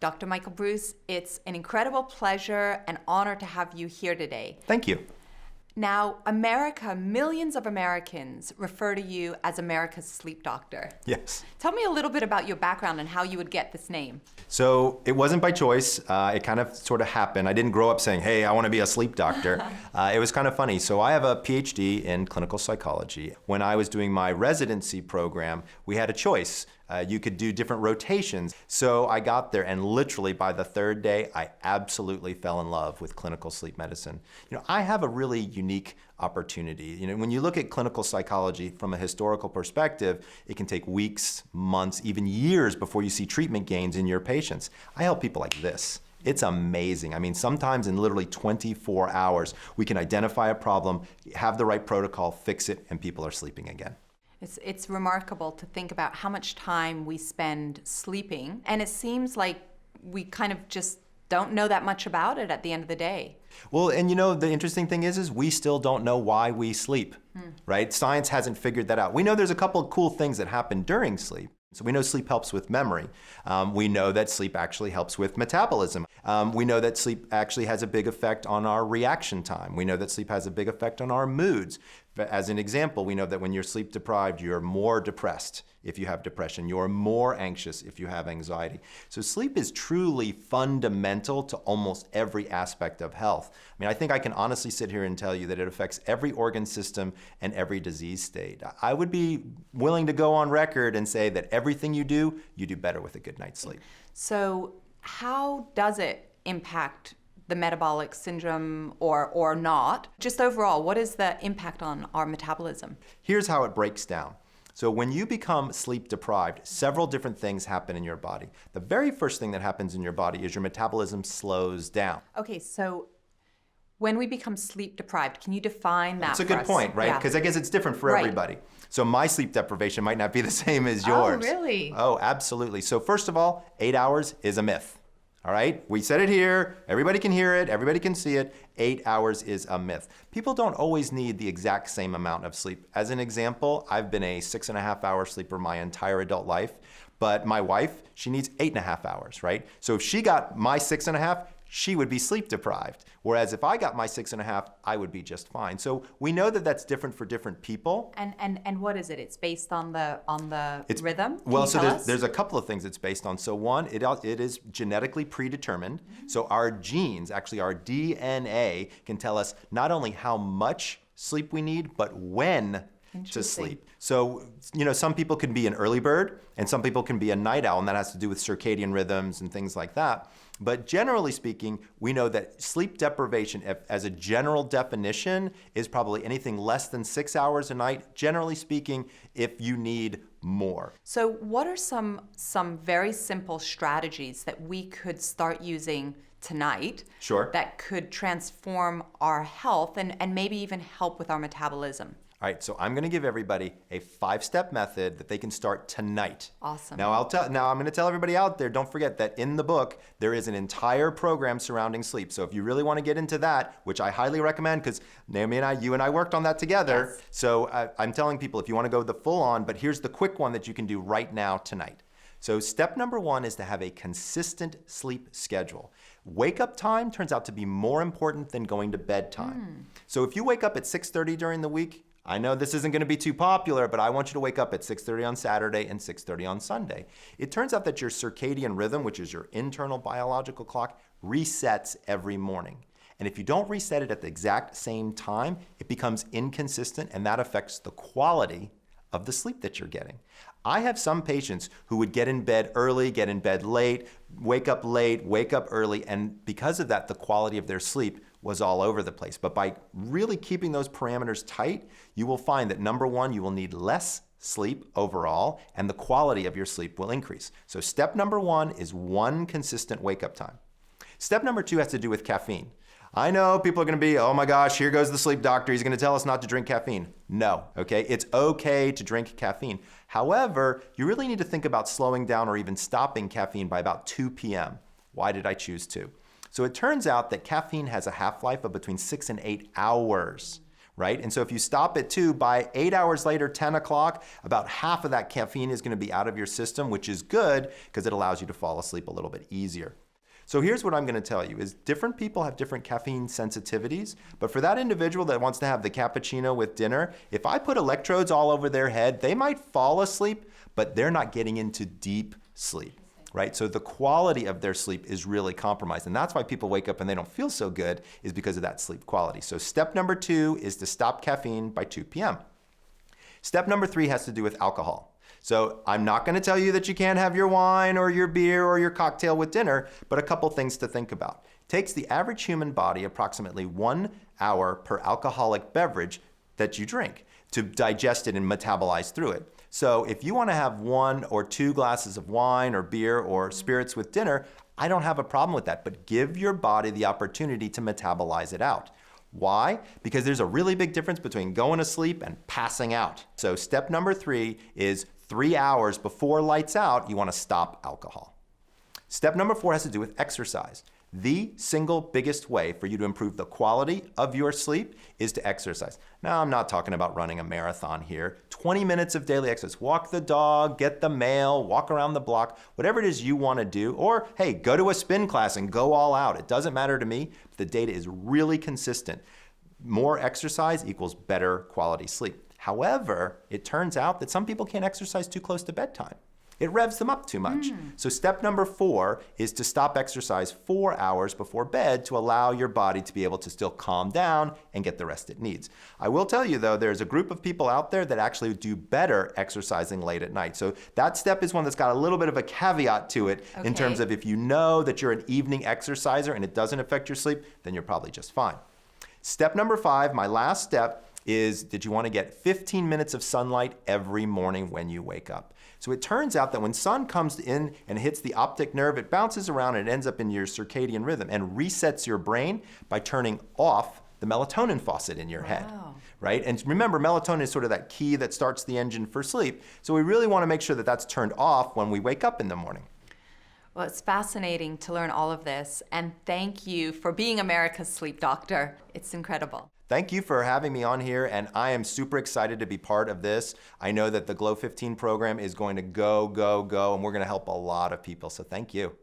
Dr. Michael Breus, it's an incredible pleasure and honor to have you here today. Thank you. Now, millions of Americans refer to you as America's sleep doctor. Yes. Tell me a little bit about your background and how you would get this name. So it wasn't by choice. It kind of sort of happened. I didn't grow up saying, hey, I want to be a sleep doctor. It was kind of funny. So I have a PhD in clinical psychology. When I was doing my residency program, we had a choice. You could do different rotations. So I got there, and literally by the third day, I absolutely fell in love with clinical sleep medicine. I have a really unique opportunity. When you look at clinical psychology from a historical perspective, it can take weeks, months, even years before you see treatment gains in your patients. I help people like this. It's amazing. I mean, sometimes in literally 24 hours, we can identify a problem, have the right protocol, fix it, and people are sleeping again. It's remarkable to think about how much time we spend sleeping, and it seems like we kind of just don't know that much about it at the end of the day. Well, and the interesting thing is we still don't know why we sleep, right? Science hasn't figured that out. We know there's a couple of cool things that happen during sleep. So we know sleep helps with memory. We know that sleep actually helps with metabolism. We know that sleep actually has a big effect on our reaction time. We know that sleep has a big effect on our moods. As an example, we know that when you're sleep deprived, you're more depressed if you have depression. You're more anxious if you have anxiety. So sleep is truly fundamental to almost every aspect of health. I mean, I think I can honestly sit here and tell you that it affects every organ system and every disease state. I would be willing to go on record and say that everything you do better with a good night's sleep. So how does it impact the metabolic syndrome or not? Just overall, what is the impact on our metabolism? Here's how it breaks down. So when you become sleep deprived, several different things happen in your body. The very first thing that happens in your body is your metabolism slows down. Okay, so when we become sleep deprived, can you define that? That's a good point, right? Because I guess it's different for everybody. So my sleep deprivation might not be the same as yours. Oh, really? Oh, absolutely. So first of all, 8 hours is a myth. All right, we said it here, everybody can hear it, everybody can see it, 8 hours is a myth. People don't always need the exact same amount of sleep. As an example, I've been a 6.5-hour sleeper my entire adult life, but my wife, she needs 8.5 hours, right? So if she got my 6.5, she would be sleep deprived. Whereas if I got my 6.5, I would be just fine. So we know that that's different for different people. And what is it? It's based on the rhythm? Well, so there's a couple of things it's based on. So one, it is genetically predetermined. So our genes, actually our DNA, can tell us not only how much sleep we need, but when to sleep. So, some people can be an early bird and some people can be a night owl, and that has to do with circadian rhythms and things like that. But generally speaking, we know that sleep deprivation, as a general definition, is probably anything less than 6 hours a night, generally speaking, if you need more. So what are some very simple strategies that we could start using tonight that could transform our health and maybe even help with our metabolism? All right, so I'm going to give everybody a 5-step method that they can start tonight. Awesome. Now I'm going to tell everybody out there, don't forget that in the book, there is an entire program surrounding sleep. So if you really want to get into that, which I highly recommend, because Naomi and you and I worked on that together. Yes. So I'm telling people if you want to go the full on, but here's the quick one that you can do right now tonight. So step number 1 is to have a consistent sleep schedule. Wake up time turns out to be more important than going to bed time. So if you wake up at 6:30 during the week, I know this isn't going to be too popular, but I want you to wake up at 6:30 on Saturday and 6:30 on Sunday. It turns out that your circadian rhythm, which is your internal biological clock, resets every morning. And if you don't reset it at the exact same time, it becomes inconsistent, and that affects the quality of the sleep that you're getting. I have some patients who would get in bed early, get in bed late, wake up early, and because of that, the quality of their sleep was all over the place. But by really keeping those parameters tight, you will find that number 1, you will need less sleep overall, and the quality of your sleep will increase. So step number 1 is 1 consistent wake-up time. Step number 2 has to do with caffeine. I know people are going to be, oh my gosh, here goes the sleep doctor. He's going to tell us not to drink caffeine. No, okay? It's okay to drink caffeine. However, you really need to think about slowing down or even stopping caffeine by about 2 p.m. Why did I choose 2? So it turns out that caffeine has a half-life of between 6 and 8 hours, right? And so if you stop at 2, by 8 hours later, 10 o'clock, about half of that caffeine is going to be out of your system, which is good because it allows you to fall asleep a little bit easier. So here's what I'm going to tell you is different people have different caffeine sensitivities, but for that individual that wants to have the cappuccino with dinner, if I put electrodes all over their head, they might fall asleep, but they're not getting into deep sleep. Right? So the quality of their sleep is really compromised. And that's why people wake up and they don't feel so good, is because of that sleep quality. So step number 2 is to stop caffeine by 2 p.m. Step number 3 has to do with alcohol. So I'm not going to tell you that you can't have your wine or your beer or your cocktail with dinner, but a couple things to think about. It takes the average human body approximately 1 hour per alcoholic beverage that you drink to digest it and metabolize through it. So if you want to have 1 or 2 glasses of wine or beer or spirits with dinner, I don't have a problem with that, but give your body the opportunity to metabolize it out. Why? Because there's a really big difference between going to sleep and passing out. So step number 3 is 3 hours before lights out, you want to stop alcohol. Step number 4 has to do with exercise. The single biggest way for you to improve the quality of your sleep is to exercise. Now, I'm not talking about running a marathon here. 20 minutes of daily exercise. Walk the dog, get the mail, walk around the block, whatever it is you want to do. Or, hey, go to a spin class and go all out. It doesn't matter to me. The data is really consistent. More exercise equals better quality sleep. However, it turns out that some people can't exercise too close to bedtime. It revs them up too much. So step number 4 is to stop exercise 4 hours before bed to allow your body to be able to still calm down and get the rest it needs. I will tell you though, there's a group of people out there that actually do better exercising late at night. So that step is one that's got a little bit of a caveat to it in terms of if you know that you're an evening exerciser and it doesn't affect your sleep, then you're probably just fine. Step number 5, my last step, is that you want to get 15 minutes of sunlight every morning when you wake up. So it turns out that when sun comes in and hits the optic nerve, it bounces around and it ends up in your circadian rhythm and resets your brain by turning off the melatonin faucet in your head, right? And remember, melatonin is sort of that key that starts the engine for sleep. So we really want to make sure that that's turned off when we wake up in the morning. Well, it's fascinating to learn all of this, and thank you for being America's sleep doctor. It's incredible. Thank you for having me on here, and I am super excited to be part of this. I know that the Glow 15 program is going to go, and we're going to help a lot of people, so thank you.